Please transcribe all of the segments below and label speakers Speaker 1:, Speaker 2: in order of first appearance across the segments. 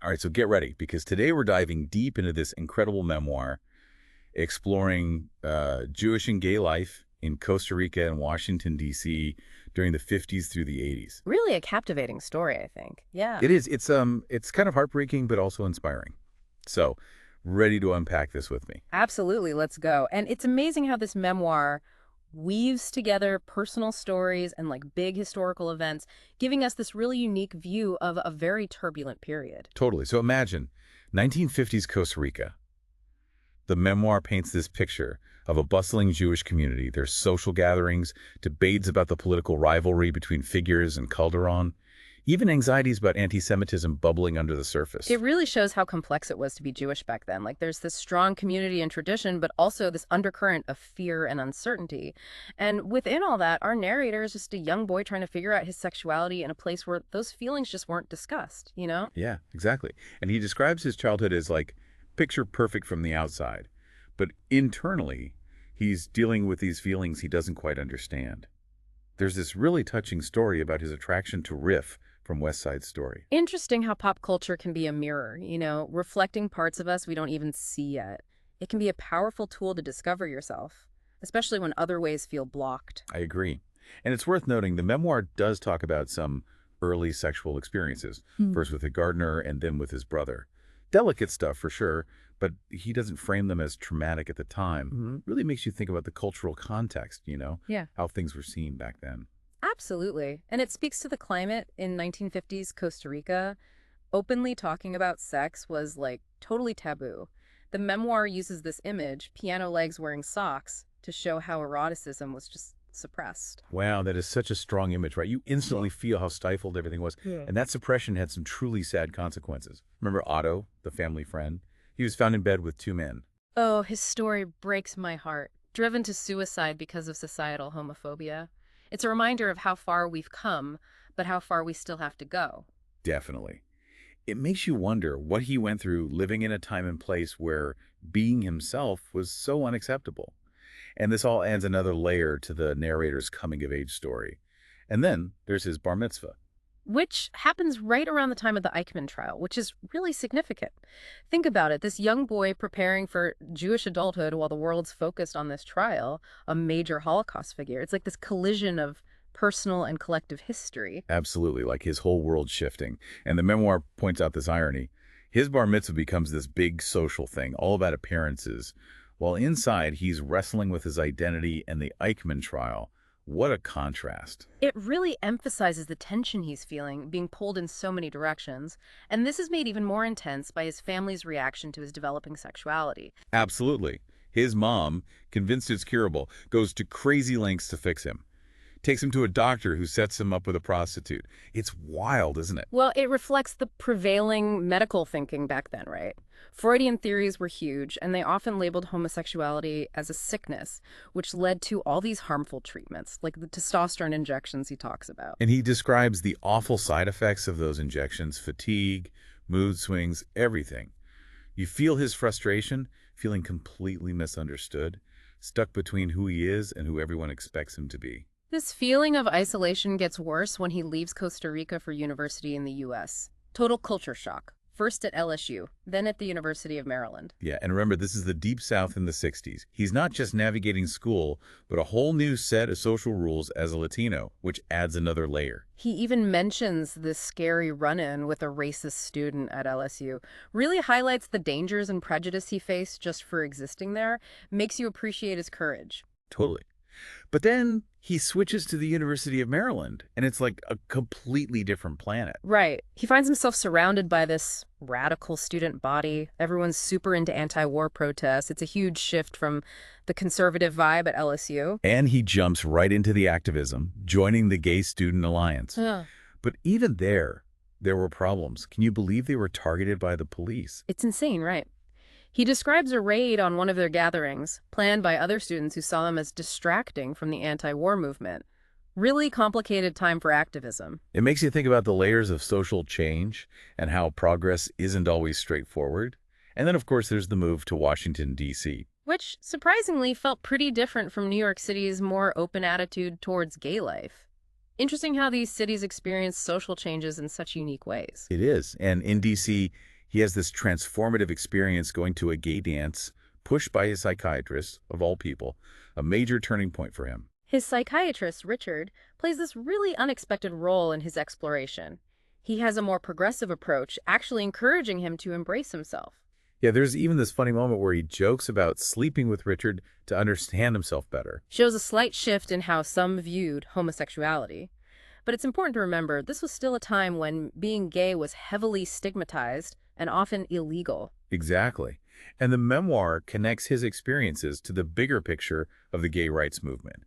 Speaker 1: All right, so get ready, because today we're diving deep into this incredible memoir exploring Jewish and gay life in Costa Rica and Washington, D.C. during the 50s through the 80s.
Speaker 2: Really a captivating story, I think. Yeah.
Speaker 1: It is. It's kind of heartbreaking, but also inspiring. So, ready to unpack this with me?
Speaker 2: Absolutely. Let's go. And it's amazing how this memoir weaves together personal stories and like big historical events, giving us this really unique view of a very turbulent period.
Speaker 1: Totally. So imagine 1950s Costa Rica. The memoir paints this picture of a bustling Jewish community. There's social gatherings, debates about the political rivalry between Figueres and Calderon, even anxieties about anti-Semitism bubbling under the surface.
Speaker 2: It really shows how complex it was to be Jewish back then. Like there's this strong community and tradition, but also this undercurrent of fear and uncertainty. And within all that, our narrator is just a young boy trying to figure out his sexuality in a place where those feelings just weren't discussed, you know?
Speaker 1: Yeah, exactly. And he describes his childhood as like picture perfect from the outside. But internally, he's dealing with these feelings he doesn't quite understand. There's this really touching story about his attraction to Riff from West Side Story.
Speaker 2: Interesting how pop culture can be a mirror, you know, reflecting parts of us we don't even see yet. It can be a powerful tool to discover yourself, especially when other ways feel blocked.
Speaker 1: I agree. And it's worth noting the memoir does talk about some early sexual experiences, first with a gardener and then with his brother. Delicate stuff for sure, but he doesn't frame them as traumatic at the time. Really makes you think about the cultural context, you know, how things were seen back then.
Speaker 2: Absolutely. And it speaks to the climate in 1950s Costa Rica. Openly talking about sex was like totally taboo. The memoir uses this image, piano legs wearing socks, to show how eroticism was just suppressed.
Speaker 1: Wow, that is such a strong image, right? You instantly feel how stifled everything was. And that suppression had some truly sad consequences. Remember Otto, the family friend? He was found in bed with two men.
Speaker 2: Oh, his story breaks my heart. Driven to suicide because of societal homophobia. It's a reminder of how far we've come, but how far we still have to go.
Speaker 1: Definitely. It makes you wonder what he went through living in a time and place where being himself was so unacceptable. And this all adds another layer to the narrator's coming-of-age story. And then there's his bar mitzvah.
Speaker 2: Which happens right around the time of the Eichmann trial, which is really significant. Think about it. This young boy preparing for Jewish adulthood while the world's focused on this trial, a major Holocaust figure. It's like this collision of personal and collective history.
Speaker 1: Absolutely, like his whole world shifting. And the memoir points out this irony. His bar mitzvah becomes this big social thing, all about appearances, while inside he's wrestling with his identity and the Eichmann trial. What a contrast.
Speaker 2: It really emphasizes the tension he's feeling, being pulled in so many directions, and this is made even more intense by his family's reaction to his developing sexuality.
Speaker 1: Absolutely. His mom, convinced it's curable, goes to crazy lengths to fix him. Takes him to a doctor who sets him up with a prostitute. It's wild, isn't it?
Speaker 2: Well, it reflects the prevailing medical thinking back then, right? Freudian theories were huge, and they often labeled homosexuality as a sickness, which led to all these harmful treatments, like the testosterone injections he talks about.
Speaker 1: And he describes the awful side effects of those injections, fatigue, mood swings, everything. You feel his frustration, feeling completely misunderstood, stuck between who he is and who everyone expects him to be.
Speaker 2: This feeling of isolation gets worse when he leaves Costa Rica for university in the U.S. Total culture shock. First at LSU, then at the University of Maryland.
Speaker 1: Yeah, and remember, this is the Deep South in the 60s. He's not just navigating school, but a whole new set of social rules as a Latino, which adds another layer.
Speaker 2: He even mentions this scary run-in with a racist student at LSU. Really highlights the dangers and prejudice he faced just for existing there. Makes you appreciate his courage.
Speaker 1: Totally. But then he switches to the University of Maryland, and it's like a completely different planet.
Speaker 2: Right. He finds himself surrounded by this radical student body. Everyone's super into anti-war protests. It's a huge shift from the conservative vibe at LSU.
Speaker 1: And he jumps right into the activism, joining the Gay Student Alliance.
Speaker 2: Yeah.
Speaker 1: But even there were problems. Can you believe they were targeted by the police?
Speaker 2: It's insane, right? He describes a raid on one of their gatherings, planned by other students who saw them as distracting from the anti-war movement. Really complicated time for activism.
Speaker 1: It makes you think about the layers of social change and how progress isn't always straightforward. And then, of course, there's the move to Washington, D.C.
Speaker 2: Which, surprisingly, felt pretty different from New York City's more open attitude towards gay life. Interesting how these cities experience social changes in such unique ways.
Speaker 1: It is. And in D.C., He has this transformative experience going to a gay dance, pushed by his psychiatrist, of all people, a major turning point for him.
Speaker 2: His psychiatrist, Richard, plays this really unexpected role in his exploration. He has a more progressive approach, actually encouraging him to embrace himself.
Speaker 1: Yeah, there's even this funny moment where he jokes about sleeping with Richard to understand himself better.
Speaker 2: Shows a slight shift in how some viewed homosexuality. But it's important to remember this was still a time when being gay was heavily stigmatized and often illegal.
Speaker 1: Exactly. And the memoir connects his experiences to the bigger picture of the gay rights movement.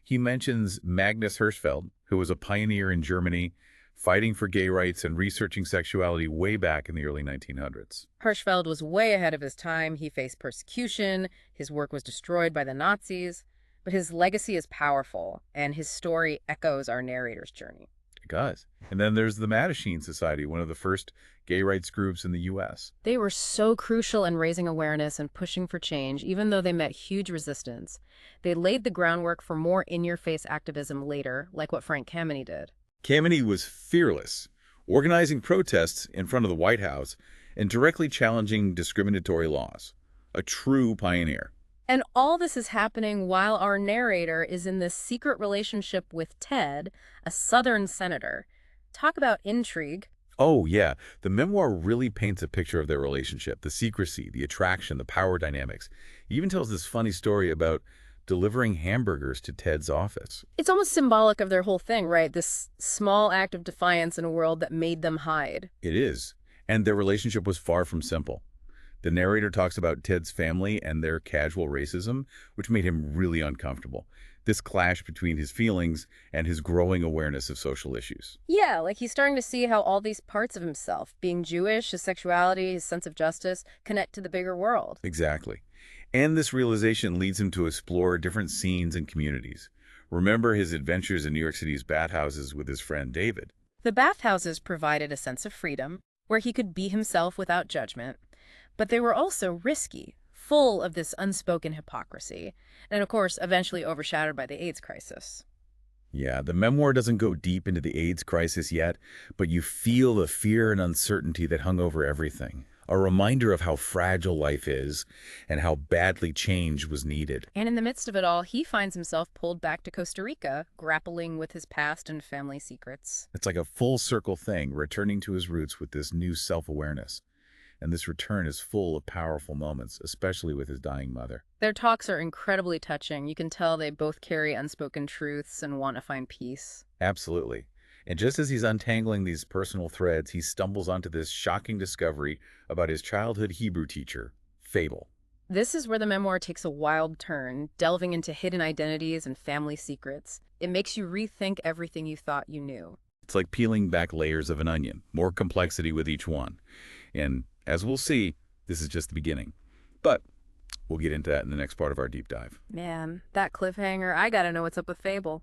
Speaker 1: He mentions Magnus Hirschfeld, who was a pioneer in Germany, fighting for gay rights and researching sexuality way back in the early 1900s.
Speaker 2: Hirschfeld was way ahead of his time. He faced persecution. His work was destroyed by the Nazis. But his legacy is powerful, and his story echoes our narrator's journey.
Speaker 1: It does. And then there's the Mattachine Society, one of the first gay rights groups in the U.S.
Speaker 2: They were so crucial in raising awareness and pushing for change, even though they met huge resistance. They laid the groundwork for more in-your-face activism later, like what Frank Kameny did.
Speaker 1: Kameny was fearless, organizing protests in front of the White House and directly challenging discriminatory laws. A true pioneer.
Speaker 2: And all this is happening while our narrator is in this secret relationship with Ted, a Southern senator. Talk about intrigue.
Speaker 1: Oh, yeah. The memoir really paints a picture of their relationship, the secrecy, the attraction, the power dynamics. It even tells this funny story about delivering hamburgers to Ted's office.
Speaker 2: It's almost symbolic of their whole thing, right? This small act of defiance in a world that made them hide.
Speaker 1: It is. And their relationship was far from simple. The narrator talks about Ted's family and their casual racism, which made him really uncomfortable. This clash between his feelings and his growing awareness of social issues.
Speaker 2: Yeah, like he's starting to see how all these parts of himself, being Jewish, his sexuality, his sense of justice, connect to the bigger world.
Speaker 1: Exactly. And this realization leads him to explore different scenes and communities. Remember his adventures in New York City's bathhouses with his friend David.
Speaker 2: The bathhouses provided a sense of freedom, where he could be himself without judgment. But they were also risky, full of this unspoken hypocrisy, and of course, eventually overshadowed by the AIDS crisis.
Speaker 1: Yeah, the memoir doesn't go deep into the AIDS crisis yet, but you feel the fear and uncertainty that hung over everything. A reminder of how fragile life is and how badly change was needed.
Speaker 2: And in the midst of it all, he finds himself pulled back to Costa Rica, grappling with his past and family secrets.
Speaker 1: It's like a full circle thing, returning to his roots with this new self-awareness. And this return is full of powerful moments, especially with his dying mother.
Speaker 2: Their talks are incredibly touching. You can tell they both carry unspoken truths and want to find peace.
Speaker 1: Absolutely. And just as he's untangling these personal threads, he stumbles onto this shocking discovery about his childhood Hebrew teacher, Fable.
Speaker 2: This is where the memoir takes a wild turn, delving into hidden identities and family secrets. It makes you rethink everything you thought you knew.
Speaker 1: It's like peeling back layers of an onion, more complexity with each one. And as we'll see, this is just the beginning. But we'll get into that in the next part of our deep dive.
Speaker 2: Man, that cliffhanger, I gotta know what's up with Fable.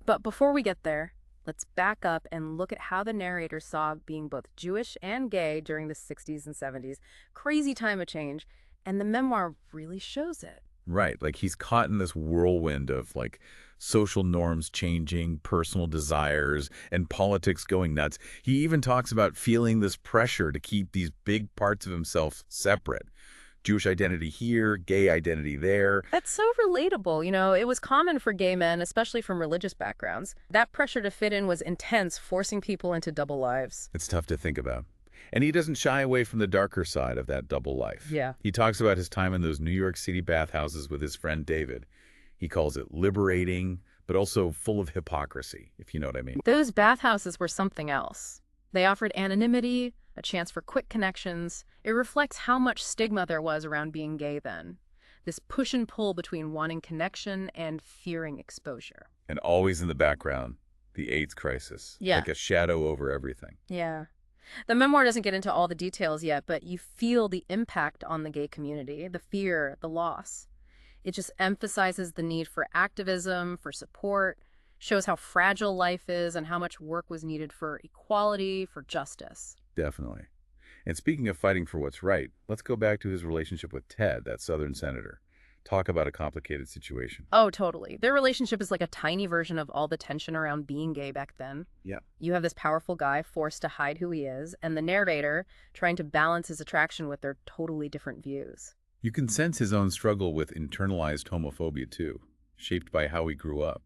Speaker 2: But before we get there, let's back up and look at how the narrator saw being both Jewish and gay during the 60s and 70s. Crazy time of change, and the memoir really shows it.
Speaker 1: Right, like he's caught in this whirlwind of like social norms changing, personal desires, and politics going nuts. He even talks about feeling this pressure to keep these big parts of himself separate. Jewish identity here, gay identity there.
Speaker 2: That's so relatable. It was common for gay men, especially from religious backgrounds. That pressure to fit in was intense, forcing people into double lives.
Speaker 1: It's tough to think about. And he doesn't shy away from the darker side of that double life.
Speaker 2: Yeah.
Speaker 1: He talks about his time in those New York City bathhouses with his friend David. He calls it liberating, but also full of hypocrisy, if you know what I mean.
Speaker 2: Those bathhouses were something else. They offered anonymity, a chance for quick connections. It reflects how much stigma there was around being gay then. This push and pull between wanting connection and fearing exposure.
Speaker 1: And always in the background, the AIDS crisis.
Speaker 2: Yeah.
Speaker 1: Like a shadow over everything.
Speaker 2: Yeah. The memoir doesn't get into all the details yet, but you feel the impact on the gay community, the fear, the loss. It just emphasizes the need for activism, for support, shows how fragile life is and how much work was needed for equality, for justice.
Speaker 1: Definitely. And speaking of fighting for what's right, let's go back to his relationship with Ted, that Southern senator. Talk about a complicated situation.
Speaker 2: Oh, totally. Their relationship is like a tiny version of all the tension around being gay back then.
Speaker 1: Yeah.
Speaker 2: You have this powerful guy forced to hide who he is, and the narrator trying to balance his attraction with their totally different views.
Speaker 1: You can sense his own struggle with internalized homophobia too, shaped by how he grew up.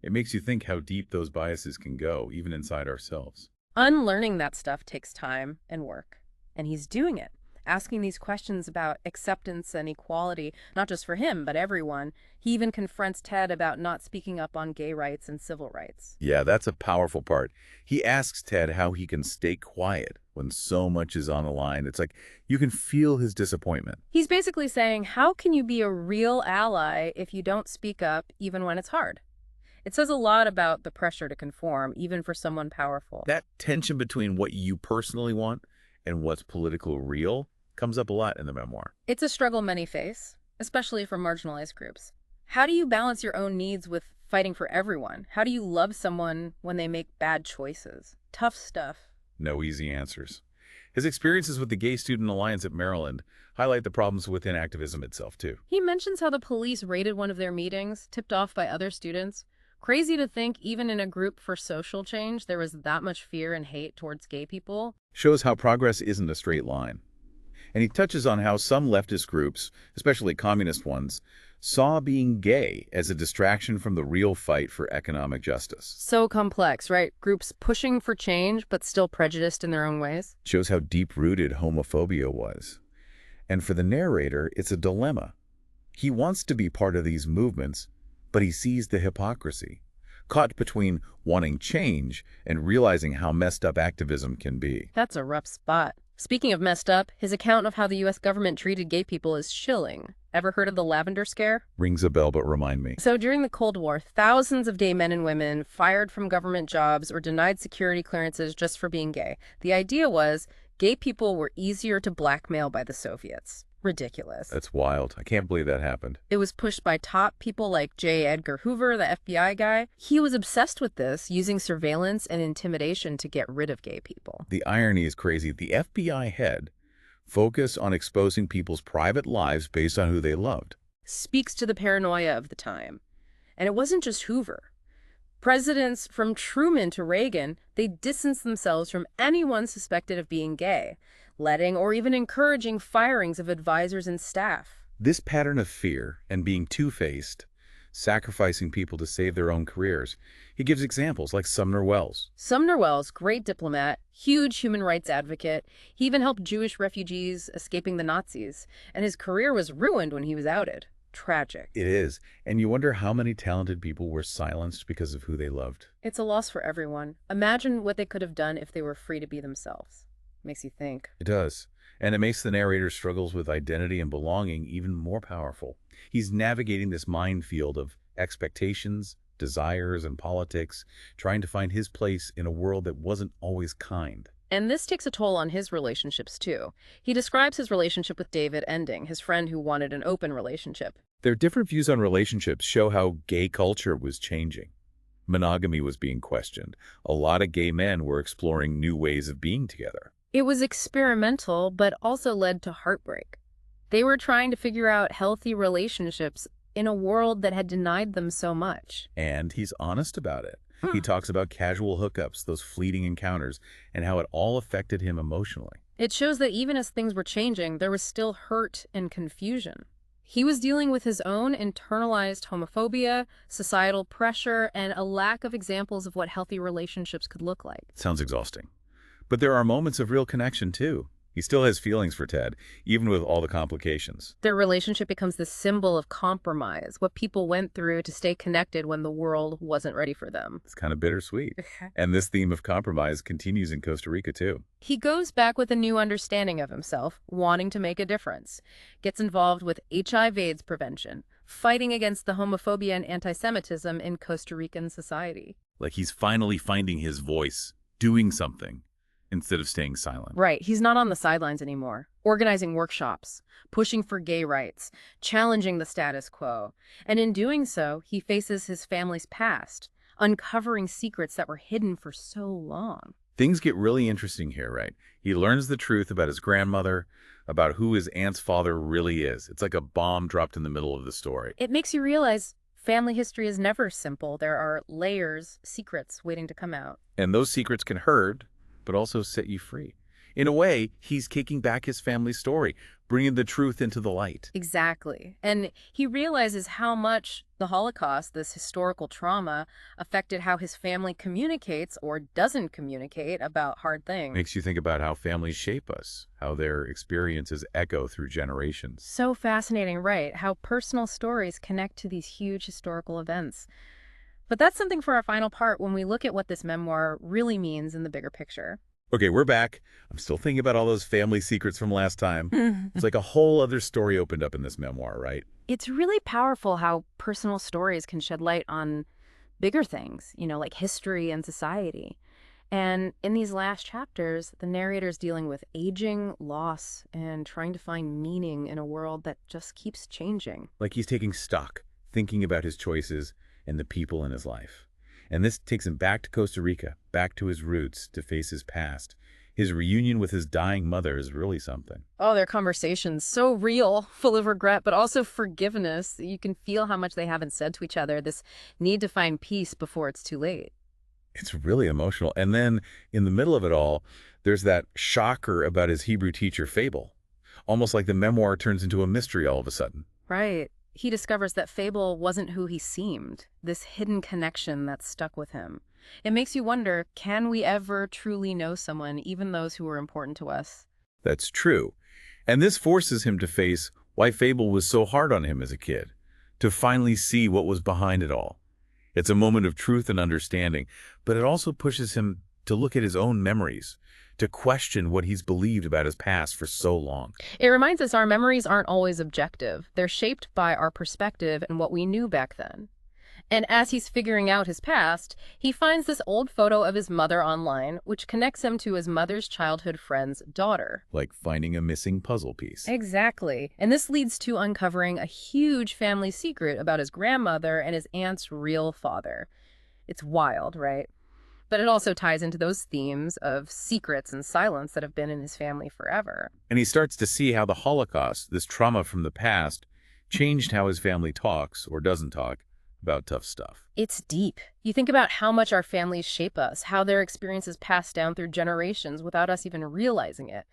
Speaker 1: It makes you think how deep those biases can go, even inside ourselves.
Speaker 2: Unlearning that stuff takes time and work, and he's doing it. Asking these questions about acceptance and equality, not just for him, but everyone. He even confronts Ted about not speaking up on gay rights and civil rights.
Speaker 1: Yeah, that's a powerful part. He asks Ted how he can stay quiet when so much is on the line. It's like you can feel his disappointment.
Speaker 2: He's basically saying, how can you be a real ally if you don't speak up even when it's hard? It says a lot about the pressure to conform, even for someone powerful.
Speaker 1: That tension between what you personally want and what's politically real comes up a lot in the memoir.
Speaker 2: It's a struggle many face, especially for marginalized groups. How do you balance your own needs with fighting for everyone? How do you love someone when they make bad choices? Tough stuff.
Speaker 1: No easy answers. His experiences with the Gay Student Alliance at Maryland highlight the problems within activism itself, too.
Speaker 2: He mentions how the police raided one of their meetings, tipped off by other students. Crazy to think, even in a group for social change, there was that much fear and hate towards gay people.
Speaker 1: Shows how progress isn't a straight line. And he touches on how some leftist groups, especially communist ones, saw being gay as a distraction from the real fight for economic justice.
Speaker 2: So complex, right? Groups pushing for change, but still prejudiced in their own ways.
Speaker 1: Shows how deep-rooted homophobia was. And for the narrator, it's a dilemma. He wants to be part of these movements, but he sees the hypocrisy, caught between wanting change and realizing how messed up activism can be.
Speaker 2: That's a rough spot. Speaking of messed up, his account of how the U.S. government treated gay people is chilling. Ever heard of the Lavender Scare?
Speaker 1: Rings a bell, but remind me.
Speaker 2: So during the Cold War, thousands of gay men and women fired from government jobs or denied security clearances just for being gay. The idea was gay people were easier to blackmail by the Soviets. Ridiculous.
Speaker 1: That's wild. I can't believe that happened.
Speaker 2: It was pushed by top people like J. Edgar Hoover, the FBI guy. He was obsessed with this, using surveillance and intimidation to get rid of gay people.
Speaker 1: The irony is crazy. The FBI head focused on exposing people's private lives based on who they loved.
Speaker 2: Speaks to the paranoia of the time. And it wasn't just Hoover. Presidents from Truman to Reagan, they distanced themselves from anyone suspected of being gay, letting or even encouraging firings of advisors and staff.
Speaker 1: This pattern of fear and being two-faced, sacrificing people to save their own careers, he gives examples like Sumner Welles.
Speaker 2: Sumner Welles, great diplomat, huge human rights advocate. He even helped Jewish refugees escaping the Nazis, and his career was ruined when he was outed. Tragic.
Speaker 1: It is, and you wonder how many talented people were silenced because of who they loved.
Speaker 2: It's a loss for everyone. Imagine what they could have done if they were free to be themselves. Makes you think.
Speaker 1: It does. And it makes the narrator's struggles with identity and belonging even more powerful. He's navigating this minefield of expectations, desires, and politics, trying to find his place in a world that wasn't always kind.
Speaker 2: And this takes a toll on his relationships, too. He describes his relationship with David ending, his friend who wanted an open relationship.
Speaker 1: Their different views on relationships show how gay culture was changing. Monogamy was being questioned. A lot of gay men were exploring new ways of being together.
Speaker 2: It was experimental, but also led to heartbreak. They were trying to figure out healthy relationships in a world that had denied them so much.
Speaker 1: And he's honest about it. He talks about casual hookups, those fleeting encounters, and how it all affected him emotionally.
Speaker 2: It shows that even as things were changing, there was still hurt and confusion. He was dealing with his own internalized homophobia, societal pressure, and a lack of examples of what healthy relationships could look like.
Speaker 1: Sounds exhausting. But there are moments of real connection, too. He still has feelings for Ted, even with all the complications.
Speaker 2: Their relationship becomes this symbol of compromise, what people went through to stay connected when the world wasn't ready for them.
Speaker 1: It's kind of bittersweet. And this theme of compromise continues in Costa Rica, too.
Speaker 2: He goes back with a new understanding of himself, wanting to make a difference. Gets involved with HIV/AIDS prevention, fighting against the homophobia and anti-Semitism in Costa Rican society.
Speaker 1: Like he's finally finding his voice, doing something, instead of staying silent.
Speaker 2: Right. He's not on the sidelines anymore. Organizing workshops, pushing for gay rights, challenging the status quo. And in doing so, he faces his family's past, uncovering secrets that were hidden for so long.
Speaker 1: Things get really interesting here, right? He learns the truth about his grandmother, about who his aunt's father really is. It's like a bomb dropped in the middle of the story.
Speaker 2: It makes you realize family history is never simple. There are layers, secrets waiting to come out.
Speaker 1: And those secrets can hurt, but also set you free. In a way, he's kicking back his family story, bringing the truth into the light.
Speaker 2: Exactly. And he realizes how much the Holocaust, this historical trauma, affected how his family communicates or doesn't communicate about hard things.
Speaker 1: Makes you think about how families shape us, how their experiences echo through generations.
Speaker 2: So fascinating, right? How personal stories connect to these huge historical events. But that's something for our final part when we look at what this memoir really means in the bigger picture.
Speaker 1: Okay, we're back. I'm still thinking about all those family secrets from last time. It's like a whole other story opened up in this memoir, right?
Speaker 2: It's really powerful how personal stories can shed light on bigger things, like history and society. And in these last chapters, the narrator's dealing with aging, loss, and trying to find meaning in a world that just keeps changing.
Speaker 1: Like he's taking stock, thinking about his choices and the people in his life. And this takes him back to Costa Rica, back to his roots, to face his past. His reunion with his dying mother is really something.
Speaker 2: Oh, their conversations, so real, full of regret, but also forgiveness. You can feel how much they haven't said to each other, this need to find peace before it's too late.
Speaker 1: It's really emotional. And then in the middle of it all, there's that shocker about his Hebrew teacher, Fable. Almost like the memoir turns into a mystery all of a sudden.
Speaker 2: Right. He discovers that Fable wasn't who he seemed, this hidden connection that stuck with him. It makes you wonder, can we ever truly know someone, even those who are important to us?
Speaker 1: That's true. And this forces him to face why Fable was so hard on him as a kid, to finally see what was behind it all. It's a moment of truth and understanding, but it also pushes him to look at his own memories, to question what he's believed about his past for so long.
Speaker 2: It reminds us our memories aren't always objective. They're shaped by our perspective and what we knew back then. And as he's figuring out his past, he finds this old photo of his mother online, which connects him to his mother's childhood friend's daughter.
Speaker 1: Like finding a missing puzzle piece.
Speaker 2: Exactly. And this leads to uncovering a huge family secret about his grandmother and his aunt's real father. It's wild, right? But it also ties into those themes of secrets and silence that have been in his family forever.
Speaker 1: And he starts to see how the Holocaust, this trauma from the past, changed how his family talks, or doesn't talk, about tough stuff.
Speaker 2: It's deep. You think about how much our families shape us, how their experiences pass down through generations without us even realizing it.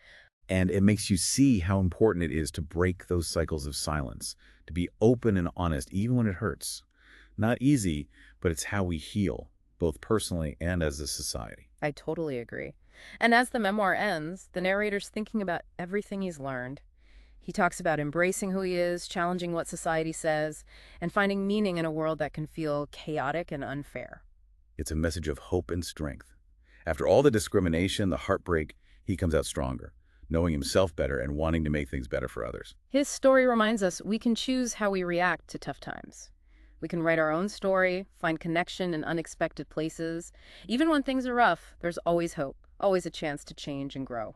Speaker 1: And it makes you see how important it is to break those cycles of silence, to be open and honest, even when it hurts. Not easy, but it's how we heal, both personally and as a society.
Speaker 2: I totally agree. And as the memoir ends, the narrator's thinking about everything he's learned. He talks about embracing who he is, challenging what society says, and finding meaning in a world that can feel chaotic and unfair.
Speaker 1: It's a message of hope and strength. After all the discrimination, the heartbreak, he comes out stronger, knowing himself better and wanting to make things better for others.
Speaker 2: His story reminds us we can choose how we react to tough times. We can write our own story, find connection in unexpected places. Even when things are rough, there's always hope, always a chance to change and grow.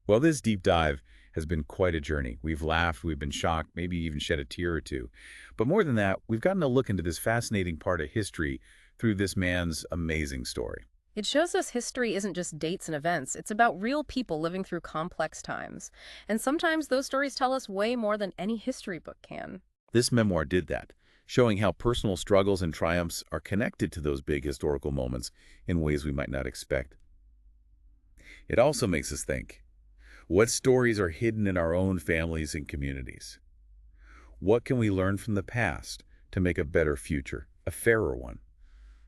Speaker 1: Well, this deep dive has been quite a journey. We've laughed, we've been shocked, maybe even shed a tear or two. But more than that, we've gotten a look into this fascinating part of history through this man's amazing story.
Speaker 2: It shows us history isn't just dates and events. It's about real people living through complex times. And sometimes those stories tell us way more than any history book can.
Speaker 1: This memoir did that, showing how personal struggles and triumphs are connected to those big historical moments in ways we might not expect. It also makes us think, what stories are hidden in our own families and communities? What can we learn from the past to make a better future, a fairer one?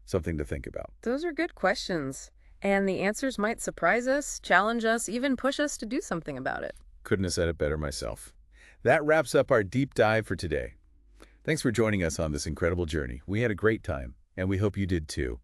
Speaker 1: Something to think about.
Speaker 2: Those are good questions. And the answers might surprise us, challenge us, even push us to do something about it.
Speaker 1: Couldn't have said it better myself. That wraps up our deep dive for today. Thanks for joining us on this incredible journey. We had a great time, and we hope you did too.